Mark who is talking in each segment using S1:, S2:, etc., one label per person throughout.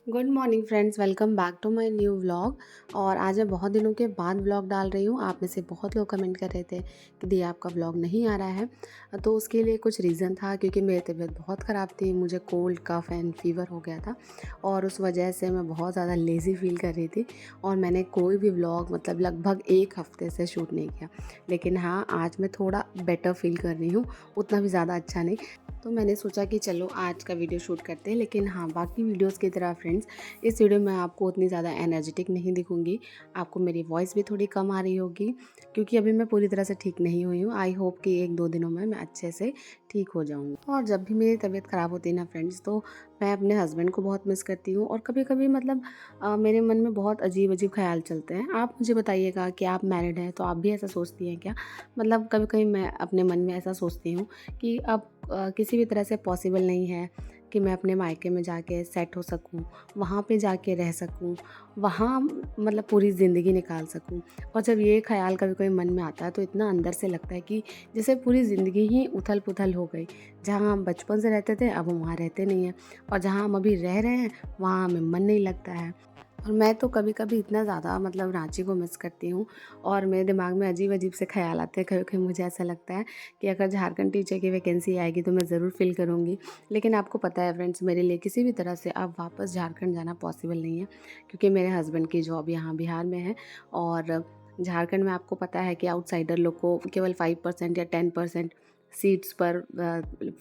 S1: Good morning friends, welcome back to my new vlog. और आज मैं बहुत दिनों के बाद व्लॉग डाल रही हूँ। आप में से बहुत लोग कमेंट कर रहे थे कि दी आपका व्लॉग नहीं आ रहा है। तो उसके लिए कुछ रीज़न था, क्योंकि मेरी तबीयत बहुत ख़राब थी। मुझे कोल्ड कफ एंड फीवर हो गया था और उस वजह से मैं बहुत ज़्यादा लेज़ी फील कर रही थी और मैंने कोई भी व्लॉग मतलब लगभग 1 हफ्ते से शूट नहीं किया। लेकिन हाँ, आज मैं थोड़ा बेटर फील कर रही हूँ, उतना भी ज़्यादा अच्छा नहीं। तो मैंने सोचा कि चलो आज का वीडियो शूट करते हैं। लेकिन हाँ, बाकी वीडियोस की तरह फ्रेंड्स, इस वीडियो में आपको उतनी ज़्यादा एनर्जेटिक नहीं दिखूंगी। आपको मेरी वॉइस भी थोड़ी कम आ रही होगी, क्योंकि अभी मैं पूरी तरह से ठीक नहीं हुई हूँ। आई होप कि 1-2 दिनों में मैं अच्छे से ठीक हो जाऊँगी। और जब भी मेरी तबीयत ख़राब होती है ना फ्रेंड्स, तो मैं अपने हस्बैंड को बहुत मिस करती हूँ। और कभी कभी मतलब मेरे मन में बहुत अजीब अजीब ख्याल चलते हैं। आप मुझे बताइएगा कि आप मैरिड हैं तो आप भी ऐसा सोचती हैं क्या? मतलब कभी कभी मैं अपने मन में ऐसा सोचती हूँ कि अब किसी भी तरह से पॉसिबल नहीं है कि मैं अपने मायके में जाके सेट हो सकूं, वहाँ पे जाके रह सकूं, वहाँ मतलब पूरी ज़िंदगी निकाल सकूं। और जब ये ख़्याल कभी कभी मन में आता है तो इतना अंदर से लगता है कि जैसे पूरी ज़िंदगी ही उथल पुथल हो गई। जहाँ हम बचपन से रहते थे अब हम वहाँ रहते नहीं हैं, और जहाँ हम अभी रह रहे हैं वहाँ हमें मन नहीं लगता है। और मैं तो कभी-कभी इतना ज़्यादा मतलब रांची को मिस करती हूँ और मेरे दिमाग में अजीब-अजीब से ख़्याल आते हैं। कभी-कभी मुझे ऐसा लगता है कि अगर झारखंड टीचर की वैकेंसी आएगी तो मैं ज़रूर फ़िल करूँगी। लेकिन आपको पता है फ्रेंड्स, मेरे लिए किसी भी तरह से अब वापस झारखंड जाना पॉसिबल नहीं है, क्योंकि मेरे हस्बैंड की जॉब यहाँ बिहार में है। और झारखंड में आपको पता है कि आउटसाइडर लोग को केवल 5% या 10% सीट्स पर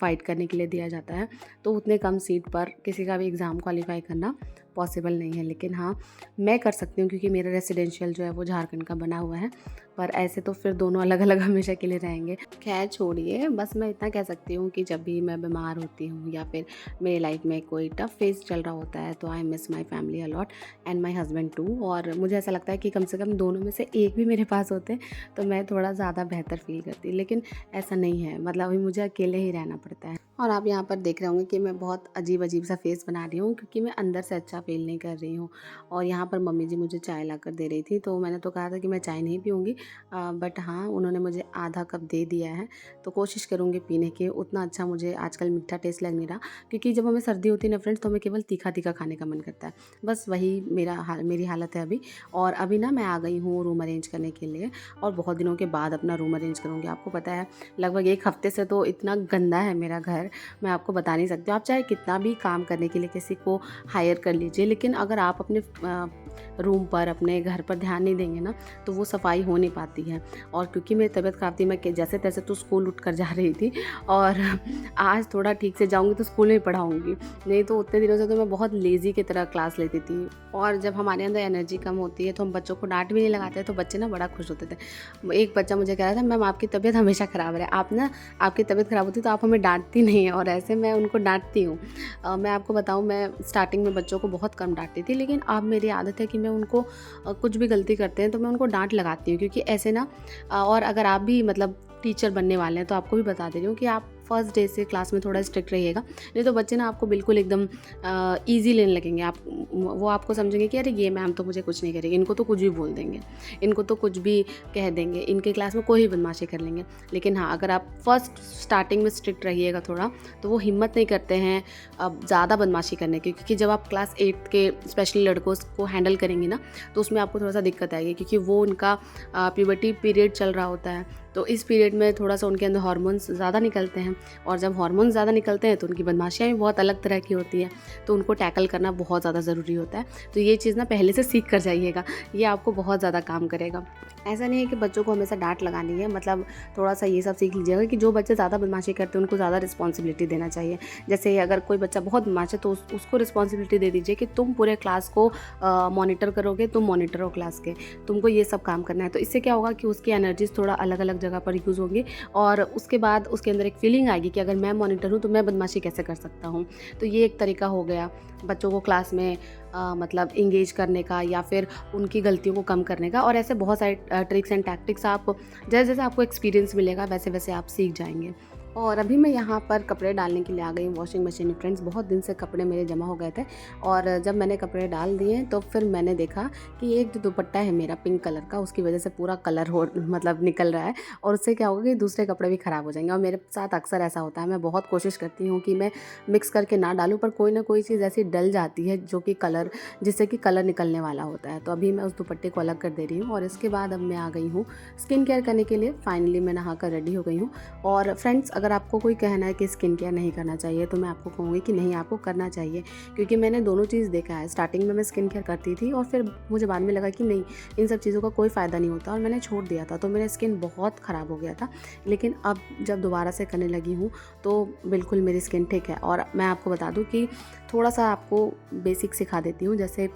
S1: फ़ाइट करने के लिए दिया जाता है। तो उतने कम सीट पर किसी का भी एग्ज़ाम क्वालिफ़ाई करना पॉसिबल नहीं है। लेकिन हाँ, मैं कर सकती हूँ, क्योंकि मेरा रेसिडेंशियल जो है वो झारखंड का बना हुआ है। पर ऐसे तो फिर दोनों अलग-अलग हमेशा के लिए रहेंगे। ख़ैर छोड़िए, बस मैं इतना कह सकती हूँ कि जब भी मैं बीमार होती हूँ या फिर मेरी लाइफ़ में कोई टफ़ फ़ेज़ चल रहा होता है, तो I miss my family a lot and my husband too. और मुझे ऐसा लगता है कि कम से कम दोनों में से एक भी मेरे पास होते तो मैं थोड़ा ज़्यादा बेहतर फ़ील करती। लेकिन ऐसा नहीं है, मतलब अभी मुझे अकेले ही रहना पड़ता है। और आप यहाँ पर देख रहे होंगे कि मैं बहुत अजीब-अजीब सा फ़ेस बना रही हूँ, क्योंकि मैं अंदर से अच्छा फ़ील नहीं कर रही हूँ। और यहाँ पर मम्मी जी मुझे चाय ला कर दे रही थी, तो मैंने तो कहा था कि मैं चाय नहीं पीऊँगी। बट हाँ, उन्होंने मुझे आधा कप दे दिया है, तो कोशिश करूँगी पीने की। उतना अच्छा मुझे आजकल मीठा टेस्ट लग नहीं रहा, क्योंकि जब हमें सर्दी होती है ना फ्रेंड्स, तो हमें केवल तीखा-तीखा खाने का मन करता है। बस वही मेरी हालत है अभी। और अभी ना मैं आ गई हूँ रूम अरेंज करने के लिए, और बहुत दिनों के बाद अपना रूम अरेंज करूँगी। आपको पता है, लगभग 1 हफ़्ते से तो इतना गंदा है मेरा घर, मैं आपको बता नहीं सकती हूँ। आप चाहे कितना भी काम करने के लिए किसी को हायर कर लीजिए, लेकिन अगर आप अपने रूम पर, अपने घर पर ध्यान नहीं देंगे ना, तो वो सफाई हो नहीं पाती है। और क्योंकि मेरी तबीयत ख़राब थी, मैं जैसे तैसे तो स्कूल उठ कर जा रही थी। और आज थोड़ा ठीक से जाऊँगी तो स्कूल में ही पढ़ाऊँगी, नहीं तो उतने दिनों से तो मैं बहुत लेज़ी की तरह क्लास लेती थी। और जब हमारे अंदर एनर्जी कम होती है तो हम बच्चों को डाँट भी नहीं लगाते, तो बच्चे ना बड़ा खुश होते थे। एक बच्चा मुझे कह रहा था, मैम आपकी तबीयत हमेशा ख़राब है, आप ना आपकी तबीयत ख़राब होती है तो आप हमें डाँटती नहीं हैं। और ऐसे मैं उनको डाँटती हूँ। मैं आपको बताऊँ, मैं स्टार्टिंग में बच्चों को बहुत कम डाँटती थी, लेकिन अब मेरी आदत है कि मैं उनको कुछ भी गलती करते हैं तो मैं उनको डाँट लगाती हूँ, क्योंकि ऐसे ना और अगर आप भी मतलब टीचर बनने वाले हैं तो आपको भी बता दे रही हूँ कि आप फर्स्ट डे से क्लास में थोड़ा स्ट्रिक्ट रहिएगा, नहीं तो बच्चे ना आपको बिल्कुल एकदम ईज़ी लेने लगेंगे। आप वो आपको समझेंगे कि अरे ये मैम तो मुझे कुछ नहीं करेगी, इनको तो कुछ भी बोल देंगे, इनको तो कुछ भी कह देंगे, इनके क्लास में कोई भी बदमाशी कर लेंगे। लेकिन हाँ, अगर आप फर्स्ट स्टार्टिंग में स्ट्रिक्ट रहिएगा थोड़ा, तो वो हिम्मत नहीं करते हैं अब ज़्यादा बदमाशी करने की, क्योंकि जब आप क्लास 8 के स्पेशली लड़कों को हैंडल करेंगी ना, तो उसमें आपको थोड़ा सा दिक्कत आएगी, क्योंकि वो उनका प्यूबर्टी पीरियड चल रहा होता है। तो इस पीरियड में थोड़ा सा उनके अंदर हार्मोन्स ज़्यादा निकलते हैं, और जब हार्मोन्स ज़्यादा निकलते हैं तो उनकी बदमाशियाँ भी बहुत अलग तरह की होती है, तो उनको टैकल करना बहुत ज़्यादा ज़रूरी होता है। तो ये चीज़ ना पहले से सीख कर जाइएगा, ये आपको बहुत ज़्यादा काम करेगा। ऐसा नहीं है कि बच्चों को हमेशा डांट लगानी है, मतलब थोड़ा सा ये सब सीख लीजिएगा कि जो बच्चे ज़्यादा बदमाशी करते हैं उनको ज़्यादा रिस्पॉन्सिबिलिटी देना चाहिए। जैसे अगर कोई बच्चा बहुत बदमाश है तो उसको रिस्पॉन्सिबिलिटी दे दीजिए कि तुम पूरे क्लास को मॉनिटर करोगे, तुम मॉनिटर हो क्लास के, तुमको ये सब काम करना है। तो इससे क्या होगा कि उसकी एनर्जीज थोड़ा अलग अलग जगह पर यूज़ होंगी, और उसके बाद उसके अंदर एक फीलिंग आएगी कि अगर मैं मॉनिटर हूँ तो मैं बदमाशी कैसे कर सकता हूँ। तो ये एक तरीका हो गया बच्चों को क्लास में मतलब इंगेज करने का, या फिर उनकी गलतियों को कम करने का। और ऐसे बहुत सारे ट्रिक्स एंड टैक्टिक्स आप जैसे जैसे आपको एक्सपीरियंस मिलेगा वैसे वैसे आप सीख जाएंगे। और अभी मैं यहाँ पर कपड़े डालने के लिए आ गई हूँ वॉशिंग मशीन में। फ्रेंड्स, बहुत दिन से कपड़े मेरे जमा हो गए थे और जब मैंने कपड़े डाल दिए तो फिर मैंने देखा कि एक जो दुपट्टा है मेरा पिंक कलर का, उसकी वजह से पूरा कलर हो मतलब निकल रहा है और उससे क्या होगा कि दूसरे कपड़े भी ख़राब हो जाएंगे। और मेरे साथ अक्सर ऐसा होता है, मैं बहुत कोशिश करती हूँ कि मैं मिक्स करके ना डालूँ, पर कोई ना कोई चीज़ ऐसी डल जाती है जो कि कलर, जिससे कि कलर निकलने वाला होता है। तो अभी मैं उस दुपट्टे को अलग कर दे रही हूँ और इसके बाद अब मैं आ गई हूँ स्किन केयर करने के लिए। फाइनली मैं नहा कर रेडी हो गई हूँ। और फ्रेंड्स, अगर आपको कोई कहना है कि स्किन केयर नहीं करना चाहिए तो मैं आपको कहूँगी कि नहीं, आपको करना चाहिए, क्योंकि मैंने दोनों चीज़ देखा है। स्टार्टिंग में मैं स्किन केयर करती थी और फिर मुझे बाद में लगा कि नहीं, इन सब चीज़ों का कोई फ़ायदा नहीं होता और मैंने छोड़ दिया था, तो मेरा स्किन बहुत ख़राब हो गया था। लेकिन अब जब दोबारा से करने लगी हूँ तो बिल्कुल मेरी स्किन ठीक है। और मैं आपको बता दूँ कि थोड़ा सा आपको बेसिक सिखा देती हूँ। जैसे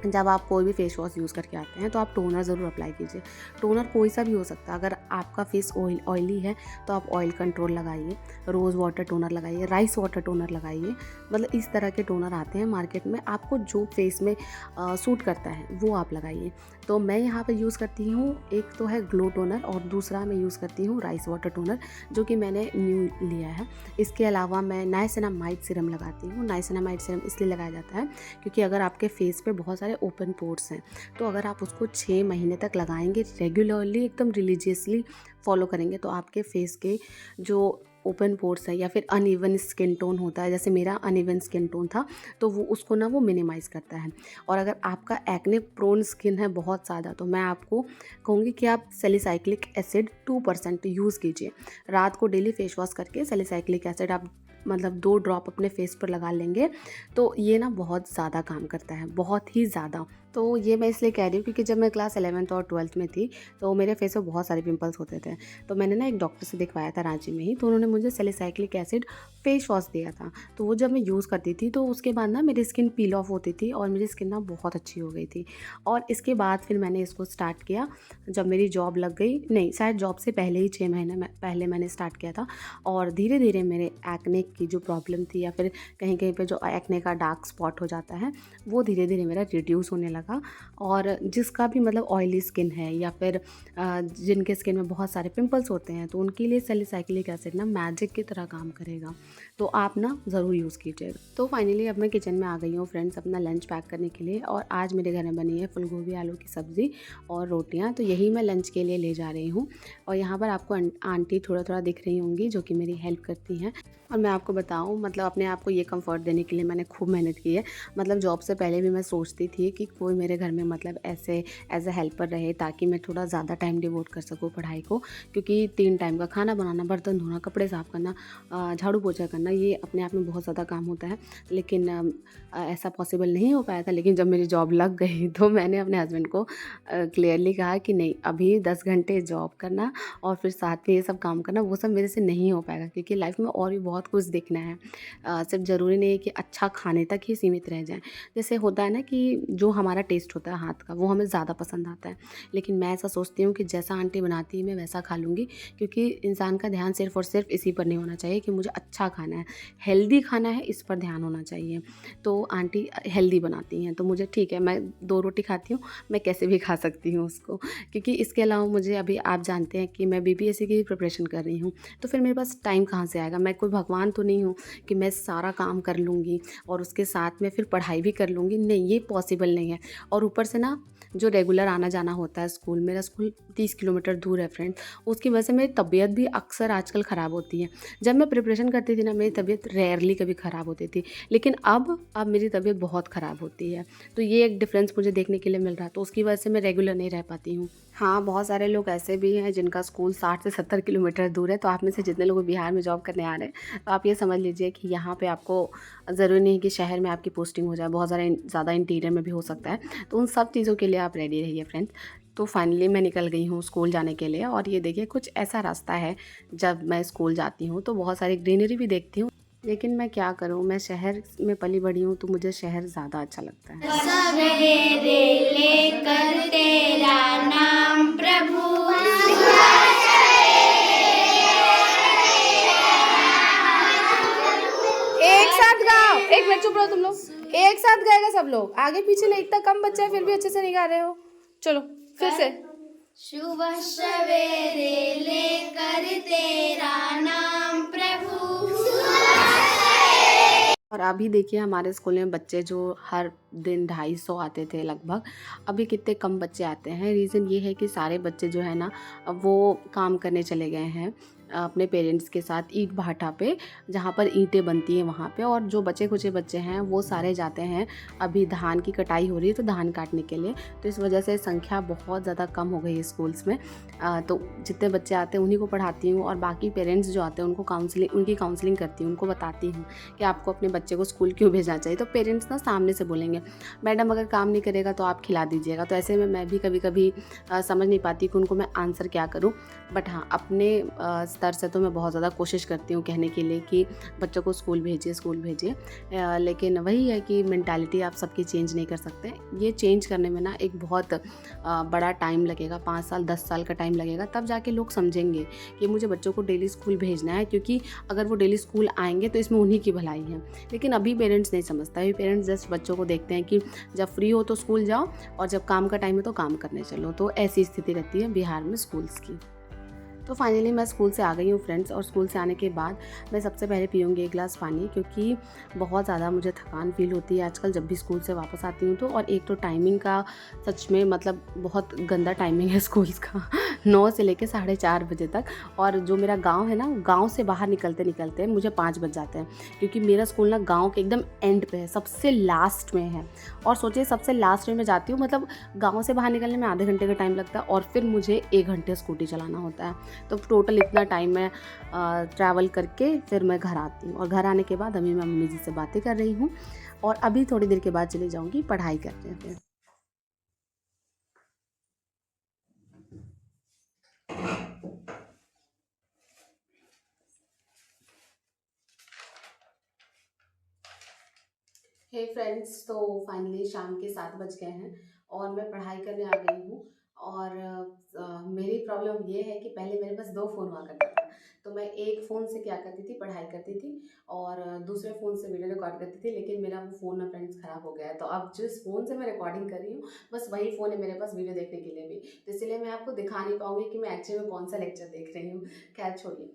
S1: जब आप कोई भी फेस वॉश यूज़ करके आते हैं तो आप टोनर ज़रूर अप्लाई कीजिए। टोनर कोई सा भी हो सकता है। अगर आपका फेस ऑयली है तो आप ऑयल कंट्रोल लगाइए, रोज़ वाटर टोनर लगाइए, राइस वाटर टोनर लगाइए। मतलब इस तरह के टोनर आते हैं मार्केट में, आपको जो फेस में सूट करता है वो आप लगाइए। तो मैं यहाँ पर यूज़ करती हूँ, एक तो है ग्लो टोनर और दूसरा मैं यूज़ करती हूँ राइस वाटर टोनर, जो कि मैंने न्यू लिया है। इसके अलावा मैं नाइसिनामाइड सीरम लगाती हूँ। नाइसिनामाइड सीरम इसलिए लगाया जाता है क्योंकि अगर आपके फेस पे बहुत सारे ओपन पोर्स हैं तो अगर आप उसको 6 महीने तक लगाएंगे रेगुलरली, एकदम रिलीजियसली फॉलो करेंगे, तो आपके फेस के जो ओपन पोर्स है या फिर अनइवन स्किन टोन होता है, जैसे मेरा अनइवन स्किन टोन था, तो वो उसको ना वो मिनिमाइज़ करता है। और अगर आपका एक्ने प्रोन स्किन है बहुत ज़्यादा, तो मैं आपको कहूँगी कि आप सैलिसाइक्लिक एसिड 2% यूज़ कीजिए। रात को डेली फेस वॉश करके सैलिसाइक्लिक एसिड आप मतलब 2 ड्रॉप अपने फेस पर लगा लेंगे तो ये ना बहुत ज़्यादा काम करता है, बहुत ही ज़्यादा। तो ये मैं इसलिए कह रही हूँ क्योंकि जब मैं क्लास 11th और 12th में थी तो मेरे फेस पे बहुत सारे पिंपल्स होते थे। तो मैंने ना एक डॉक्टर से दिखवाया था रांची में ही, तो उन्होंने मुझे सैलिसाइक्लिक एसिड फेस वॉश दिया था। तो वो जब मैं यूज़ करती थी तो उसके बाद ना मेरी स्किन पील ऑफ होती थी और मेरी स्किन ना बहुत अच्छी हो गई थी। और इसके बाद फिर मैंने इसको स्टार्ट किया जब मेरी जॉब लग गई, नहीं शायद जॉब से पहले ही 6 महीने पहले मैंने स्टार्ट किया था। और धीरे धीरे मेरे एक्ने की जो प्रॉब्लम थी या फिर कहीं कहीं पे जो एक्ने का डार्क स्पॉट हो जाता है वो धीरे धीरे मेरा रिड्यूस होने लगा। और जिसका भी मतलब ऑयली स्किन है या फिर जिनके स्किन में बहुत सारे पिंपल्स होते हैं तो उनके लिए सैलिसाइक्लिक एसिड ना मैजिक की तरह काम करेगा। तो आप ना ज़रूर यूज़ कीजिएगा। तो फाइनली अब मैं किचन में आ गई हूँ फ्रेंड्स अपना लंच पैक करने के लिए। और आज मेरे घर में बनी है फूल गोभी आलू की सब्ज़ी और रोटियाँ, तो यही मैं लंच के लिए ले जा रही हूँ। और यहाँ पर आपको आंटी थोड़ा थोड़ा दिख रही होंगी जो कि मेरी हेल्प करती हैं। और मैं आपको बताऊँ, मतलब अपने आप को ये कंफर्ट देने के लिए मैंने खूब मेहनत की है। मतलब जॉब से पहले भी मैं सोचती थी कि कोई मेरे घर में मतलब ऐसे एज अ हेल्पर रहे ताकि मैं थोड़ा ज़्यादा टाइम डिवोट कर सकूँ पढ़ाई को, क्योंकि 3 टाइम का खाना बनाना, बर्तन धोना, कपड़े साफ़ करना, झाड़ू पोछा करना, ये अपने आप में बहुत ज़्यादा काम होता है। लेकिन ऐसा पॉसिबल नहीं हो पाया था। लेकिन जब मेरी जॉब लग गई तो मैंने अपने हस्बैंड को क्लियरली कहा कि नहीं, अभी 10 घंटे जॉब करना और फिर साथ में ये सब काम करना, वो सब मेरे से नहीं हो पाएगा, क्योंकि लाइफ में और भी बहुत कुछ देखना है। सिर्फ ज़रूरी नहीं है कि अच्छा खाने तक ही सीमित रह जाएँ। जैसे होता है ना कि जो हमारा टेस्ट होता है हाथ का वो हमें ज़्यादा पसंद आता है, लेकिन मैं ऐसा सोचती हूँ कि जैसा आंटी बनाती है मैं वैसा खा लूँगी, क्योंकि इंसान का ध्यान सिर्फ़ और सिर्फ इसी पर नहीं होना चाहिए कि मुझे अच्छा खाना है, हेल्दी खाना है, इस पर ध्यान होना चाहिए। तो आंटी हेल्दी बनाती हैं तो मुझे ठीक है, मैं 2 रोटी खाती हूँ, मैं कैसे भी खा सकती हूँ उसको। क्योंकि इसके अलावा मुझे अभी आप जानते हैं कि मैं बीपीएससी की प्रिपरेशन कर रही हूँ, तो फिर मेरे पास टाइम कहाँ से आएगा। मैं कोई भगवान तो नहीं हूँ कि मैं सारा काम कर लूँगी और उसके साथ में फिर पढ़ाई भी कर लूँगी, नहीं, ये पॉसिबल नहीं है। और ऊपर से ना जो रेगुलर आना जाना होता है स्कूल, मेरा स्कूल 30 किलोमीटर दूर है फ्रेंड्स, उसकी वजह से मेरी तबीयत भी अक्सर आजकल ख़राब होती है। जब मैं प्रिपरेशन करती थी ना मेरी तबीयत रेयरली कभी ख़राब होती थी, लेकिन अब मेरी तबीयत बहुत ख़राब होती है। तो ये एक डिफरेंस मुझे देखने के लिए मिल रहा है, तो उसकी वजह से मैं रेगुलर नहीं रह पाती हूँ। हाँ, बहुत सारे लोग ऐसे भी हैं जिनका स्कूल 60 से 70 किलोमीटर दूर है। तो आप में से जितने लोग बिहार में जॉब करने आ रहे हैं तो आप ये समझ लीजिए कि यहाँ पे आपको ज़रूरी नहीं कि शहर में आपकी पोस्टिंग हो जाए, बहुत ज़्यादा इंटीरियर में भी हो सकता है। तो उन सब चीज़ों के लिए आप रेडी रहिए फ्रेंड्स। तो फाइनली मैं निकल गई हूँ स्कूल जाने के लिए। और ये देखिए कुछ ऐसा रास्ता है, जब मैं स्कूल जाती हूँ तो बहुत सारी ग्रीनरी भी देखती हूँ, लेकिन मैं क्या करूँ, मैं शहर में पली बड़ी हूँ तो मुझे शहर ज़्यादा अच्छा लगता है।
S2: सवेरे लेकर तेरा नाम प्रभु,
S1: एक साथ गाओ, एक मिनट चुप रहो तुम लोग। एक साथ गाएगा सब लोग, आगे पीछे नहीं, इतना कम बच्चा है फिर भी अच्छे से नहीं गा रहे हो। चलो फिर से।
S2: सुबह सवेरे लेकर तेरा नाम प्रभु।
S1: और अभी देखिए हमारे स्कूल में बच्चे जो हर दिन 250 आते थे लगभग, अभी कितने कम बच्चे आते हैं। रीज़न ये है कि सारे बच्चे जो है ना, वो काम करने चले गए हैं अपने पेरेंट्स के साथ ईंट भाटा पे, जहाँ पर ईंटें बनती हैं वहाँ पे। और जो बचे खुचे बच्चे हैं वो सारे जाते हैं, अभी धान की कटाई हो रही है तो धान काटने के लिए। तो इस वजह से संख्या बहुत ज़्यादा कम हो गई है स्कूल्स में। तो जितने बच्चे आते हैं उन्हीं को पढ़ाती हूँ, और बाकी पेरेंट्स जो आते हैं उनकी काउंसलिंग करती हूँ, उनको बताती हूँ कि आपको अपने बच्चे को स्कूल क्यों भेजना चाहिए। तो पेरेंट्स ना सामने से बोलेंगे, मैडम अगर काम नहीं करेगा तो आप खिला दीजिएगा। तो ऐसे में मैं भी कभी कभी समझ नहीं पाती कि उनको मैं आंसर क्या करूँ। बट हाँ, अपने स्तर से तो मैं बहुत ज़्यादा कोशिश करती हूँ कहने के लिए कि बच्चों को स्कूल भेजिए। लेकिन वही है कि मेंटालिटी आप सबकी चेंज नहीं कर सकते। ये चेंज करने में ना एक बहुत बड़ा टाइम लगेगा, 5 साल 10 साल का टाइम लगेगा, तब जाके लोग समझेंगे कि मुझे बच्चों को डेली स्कूल भेजना है। क्योंकि अगर वो डेली स्कूल आएंगे तो इसमें उन्हीं की भलाई है। लेकिन अभी पेरेंट्स नहीं समझता, अभी पेरेंट्स जस्ट बच्चों को देखते हैं कि जब फ्री हो तो स्कूल जाओ, और जब काम का टाइम है तो काम करने चलो। तो ऐसी स्थिति रहती है बिहार में स्कूल्स की। तो फाइनली मैं स्कूल से आ गई हूँ फ्रेंड्स, और स्कूल से आने के बाद मैं सबसे पहले पीऊँगी 1 गिलास पानी, क्योंकि बहुत ज़्यादा मुझे थकान फ़ील होती है आजकल जब भी स्कूल से वापस आती हूँ तो। और एक तो टाइमिंग का सच में मतलब बहुत गंदा टाइमिंग है स्कूल्स का 9 से लेके 4:30 बजे तक। और जो मेरा गाँव है ना, गाँव से बाहर निकलते निकलते मुझे 5 बज जाते हैं, क्योंकि मेरा स्कूल ना गाँव के एकदम एंड पे है, सबसे लास्ट में है। और सोचिए सबसे लास्ट में मैं जाती हूँ, मतलब गाँव से बाहर निकलने में आधे घंटे का टाइम लगता है, और फिर मुझे 1 घंटे स्कूटी चलाना होता है। तो टोटल इतना टाइम मैं ट्रैवल करके फिर मैं घर आती हूँ। और घर आने के बाद अभी मैं मम्मी जी से बातें कर रही हूँ, और अभी थोड़ी देर के बाद चली जाऊँगी पढ़ाई करने फिर। हे फ्रेंड्स, तो फाइनली शाम के 7 बज गए हैं और मैं पढ़ाई करने आ गई हूँ। और मेरी प्रॉब्लम ये है कि पहले मेरे पास 2 फ़ोन हुआ करता था। तो मैं एक फ़ोन से क्या करती थी, पढ़ाई करती थी, और दूसरे फ़ोन से वीडियो रिकॉर्ड करती थी। लेकिन मेरा वो फ़ोन ना फ्रेंड्स ख़राब हो गया है, तो अब जिस फ़ोन से मैं रिकॉर्डिंग कर रही हूँ, बस वही फ़ोन है मेरे पास वीडियो देखने के लिए भी। तो इसलिए मैं आपको दिखा नहीं पाऊँगी कि मैं एक्चुअली में कौन सा लेक्चर देख रही हूँ। खैर छोड़िए।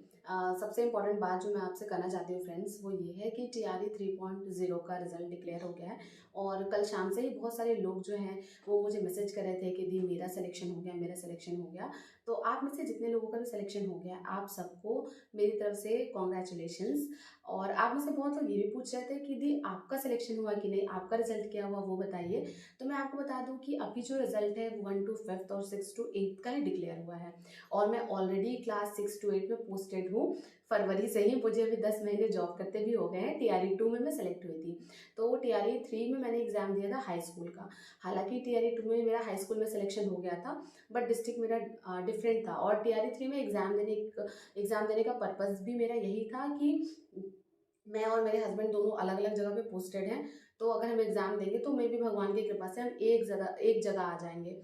S1: सबसे इम्पॉर्टेंट बात जो मैं आपसे करना चाहती हूँ फ्रेंड्स, वो ये है कि TRE 3.0 का रिजल्ट डिक्लेयर हो गया है। और कल शाम से ही बहुत सारे लोग जो हैं वो मुझे मैसेज कर रहे थे कि दी मेरा सिलेक्शन हो गया, मेरा सिलेक्शन हो गया। तो आप में से जितने लोगों का भी सिलेक्शन हो गया, आप सबको मेरी तरफ से कॉन्ग्रेचुलेशंस। और आप में से बहुत लोग ये भी पूछ रहे थे कि दी आपका सिलेक्शन हुआ कि नहीं, आपका रिजल्ट क्या हुआ वो बताइए। तो मैं आपको बता दूं कि अभी जो रिजल्ट है 1 to 5th और 6 to 8th का ही डिक्लेयर हुआ है। और मैं ऑलरेडी क्लास 6 to 8 में पोस्टेड हूँ। फरवरी से ही मुझे अभी 10 महीने जॉब करते भी हो गए हैं। TRE 2 में मैं सेलेक्ट हुई थी। तो TRE 3 में मैंने एग्जाम दिया था हाई स्कूल का। हालांकि TRE 2 में मेरा हाई स्कूल में सिलेक्शन हो गया था, बट डिस्ट्रिक्ट मेरा डिफरेंट था। और TRE 3 में एग्जाम देने का पर्पज़ भी मेरा यही था कि मैं और मेरे हस्बैंड दोनों अलग अलग जगह पे पोस्टेड हैं। तो अगर हम एग्ज़ाम देंगे तो मे भी भगवान की कृपा से हम एक जगह आ जाएंगे।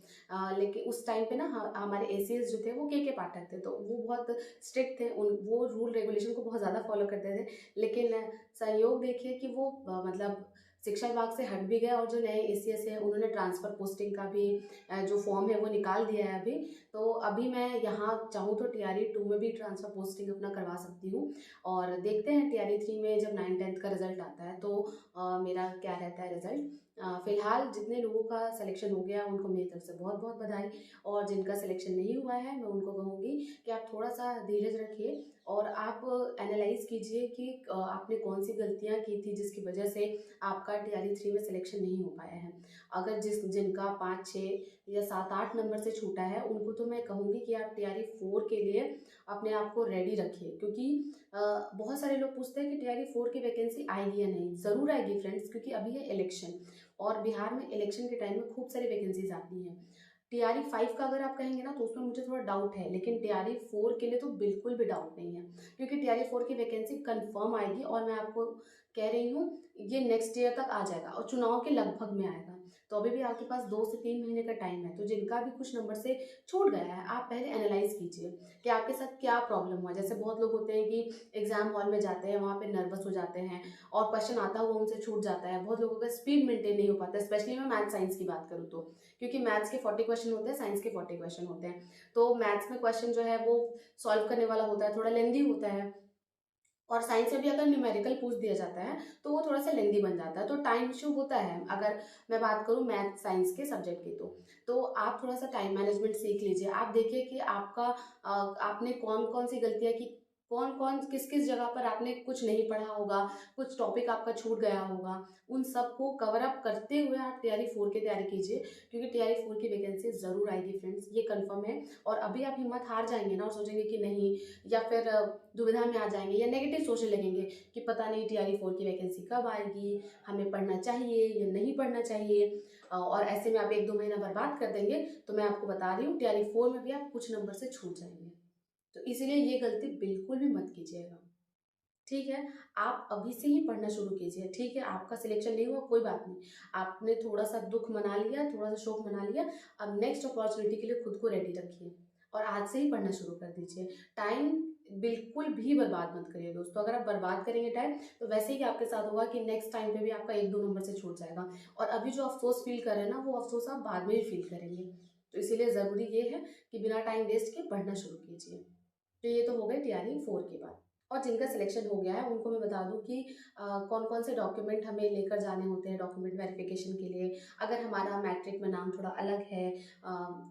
S1: लेकिन उस टाइम पे ना हमारे ACS जो थे वो के पाठक थे, तो वो बहुत स्ट्रिक्ट थे, वो रूल रेगुलेशन को बहुत ज़्यादा फॉलो करते थे। लेकिन संयोग देखिए कि वो मतलब शिक्षा विभाग से हट भी गए, और जो नए ACS है उन्होंने ट्रांसफ़र पोस्टिंग का भी जो फॉर्म है वो निकाल दिया है अभी। तो अभी मैं यहाँ चाहूँ तो TRE 2 में भी ट्रांसफ़र पोस्टिंग अपना करवा सकती हूँ। और देखते हैं TRE 3 में जब 9th-10th का रिजल्ट आता है तो मेरा क्या रहता है रिजल्ट। फिलहाल जितने लोगों का सिलेक्शन हो गया उनको मेरी तरफ से बहुत बहुत बधाई। और जिनका सिलेक्शन नहीं हुआ है मैं उनको कहूँगी कि आप थोड़ा सा धीरज रखिए, और आप एनालाइज कीजिए कि आपने कौन सी गलतियाँ की थी जिसकी वजह से आपका TRE 3 में सिलेक्शन नहीं हो पाया है। अगर जिनका 5 6 या 7 8 नंबर से छूटा है उनको तो मैं कहूँगी कि आप TRE 4 के लिए अपने आप को रेडी रखिए। क्योंकि बहुत सारे लोग पूछते हैं कि TRE 4 की वैकेंसी आएगी या नहीं। ज़रूर आएगी फ्रेंड्स, क्योंकि अभी है इलेक्शन, और बिहार में इलेक्शन के टाइम में खूब सारी वैकेंसीज आती हैं। TRE 5 का अगर आप कहेंगे ना तो उसमें मुझे थोड़ा डाउट है, लेकिन TRE 4 के लिए तो बिल्कुल भी डाउट नहीं है, क्योंकि TRE 4 की वैकेंसी कंफर्म आएगी। और मैं आपको कह रही हूँ ये नेक्स्ट ईयर तक आ जाएगा और चुनाव के लगभग में आएगा। तो अभी भी आपके पास 2 से 3 महीने का टाइम है। तो जिनका भी कुछ नंबर से छूट गया है, आप पहले एनालाइज कीजिए कि आपके साथ क्या प्रॉब्लम हुआ। जैसे बहुत लोग होते हैं कि एग्जाम हॉल में जाते हैं, वहाँ पे नर्वस हो जाते हैं और क्वेश्चन आता हुआ उनसे छूट जाता है। बहुत लोगों का स्पीड मेंटेन नहीं हो पाता, स्पेशली मैं मैथ साइंस की बात करूँ तो, क्योंकि मैथ्स के 40 क्वेश्चन होते हैं, साइंस के 40 क्वेश्चन होते हैं। तो मैथ्स में क्वेश्चन जो है वो सॉल्व करने वाला होता है, थोड़ा लेंदी होता है, और साइंस में भी अगर न्यूमेरिकल पूछ दिया जाता है तो वो थोड़ा सा लेंदी बन जाता है, तो टाइम इशू होता है। अगर मैं बात करूँ मैथ साइंस के सब्जेक्ट की, तो आप थोड़ा सा टाइम मैनेजमेंट सीख लीजिए। आप देखिए कि आपका आपने कौन कौन सी गलतियाँ की, कौन कौन किस किस जगह पर आपने कुछ नहीं पढ़ा होगा, कुछ टॉपिक आपका छूट गया होगा, उन सबको कवर अप करते हुए आप टीआरई 4 की तैयारी कीजिए, क्योंकि टीआरई 4 की वैकेंसी ज़रूर आएगी फ्रेंड्स, ये कंफर्म है। और अभी आप हिम्मत हार जाएंगे ना और सोचेंगे कि नहीं, या फिर दुविधा में आ जाएंगे या नेगेटिव सोचने लगेंगे कि पता नहीं टीआरई 4 की वैकेंसी कब आएगी, हमें पढ़ना चाहिए या नहीं पढ़ना चाहिए, और ऐसे में आप 1-2 महीना बर्बाद कर देंगे। तो मैं आपको बता रही हूँ टीआरई 4 में भी आप कुछ नंबर से छूट जाएंगे। तो इसीलिए ये गलती बिल्कुल भी मत कीजिएगा, ठीक है। आप अभी से ही पढ़ना शुरू कीजिए, ठीक है। आपका सिलेक्शन नहीं हुआ कोई बात नहीं, आपने थोड़ा सा दुख मना लिया, थोड़ा सा शोक मना लिया, अब नेक्स्ट अपॉर्चुनिटी के लिए खुद को रेडी रखिए और आज से ही पढ़ना शुरू कर दीजिए। टाइम बिल्कुल भी बर्बाद मत करिए दोस्तों। अगर आप बर्बाद करेंगे टाइम, तो वैसे ही आपके साथ होगा कि नेक्स्ट टाइम पे भी आपका 1-2 नंबर से छूट जाएगा, और अभी जो अफसोस फील कर रहे हैं ना, वो अफसोस आप बाद में भी फील करेंगे। तो इसीलिए ज़रूरी ये है कि बिना टाइम वेस्ट किए पढ़ना शुरू कीजिए। तो ये तो हो गई टीआरई 4 की बात। और जिनका सिलेक्शन हो गया है उनको मैं बता दूं कि कौन कौन से डॉक्यूमेंट हमें लेकर जाने होते हैं डॉक्यूमेंट वेरिफिकेशन के लिए। अगर हमारा मैट्रिक में नाम थोड़ा अलग है,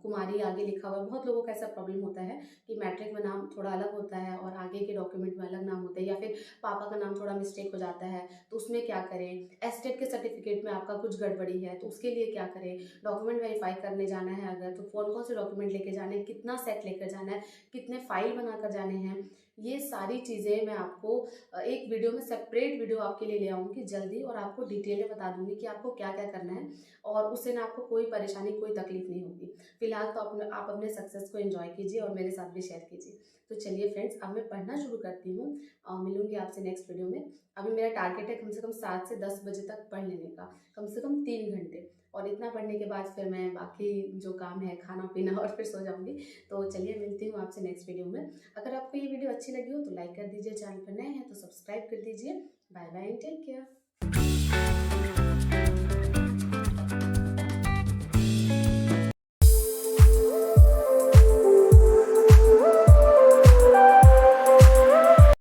S1: कुमारी आगे लिखा हुआ है, बहुत लोगों का ऐसा प्रॉब्लम होता है कि मैट्रिक में नाम थोड़ा अलग होता है और आगे के डॉक्यूमेंट में अलग नाम होता है, या फिर पापा का नाम थोड़ा मिस्टेक हो जाता है, तो उसमें क्या करें। एस्टेट के सर्टिफिकेट में आपका कुछ गड़बड़ी है तो उसके लिए क्या करें। डॉक्यूमेंट वेरीफाई करने जाना है अगर, तो कौन कौन से डॉक्यूमेंट लेके जाने हैं, कितना सेट लेकर जाना है, कितने फाइल बनाकर जाने हैं, ये सारी चीज़ें मैं आपको एक वीडियो में, सेपरेट वीडियो आपके लिए ले आऊँगी जल्दी, और आपको डिटेल में बता दूंगी कि आपको क्या क्या करना है, और उससे ना आपको कोई परेशानी कोई तकलीफ नहीं होगी। फिलहाल तो आप अपने सक्सेस को एंजॉय कीजिए और मेरे साथ भी शेयर कीजिए। तो चलिए फ्रेंड्स, अब मैं पढ़ना शुरू करती हूँ और मिलूंगी आपसे नेक्स्ट वीडियो में। अभी मेरा टारगेट है कम से कम 7 से 10 बजे तक पढ़ लेने का, कम से कम 3 घंटे, और इतना पढ़ने के बाद फिर मैं बाकी जो काम है खाना पीना और फिर सो जाऊंगी। तो चलिए मिलती हूँ आपसे नेक्स्ट वीडियो में। अगर आपको ये वीडियो अच्छी लगी हो तो लाइक कर दीजिए, चैनल पर नए हैं तो सब्सक्राइब कर दीजिए। Bye bye and take care.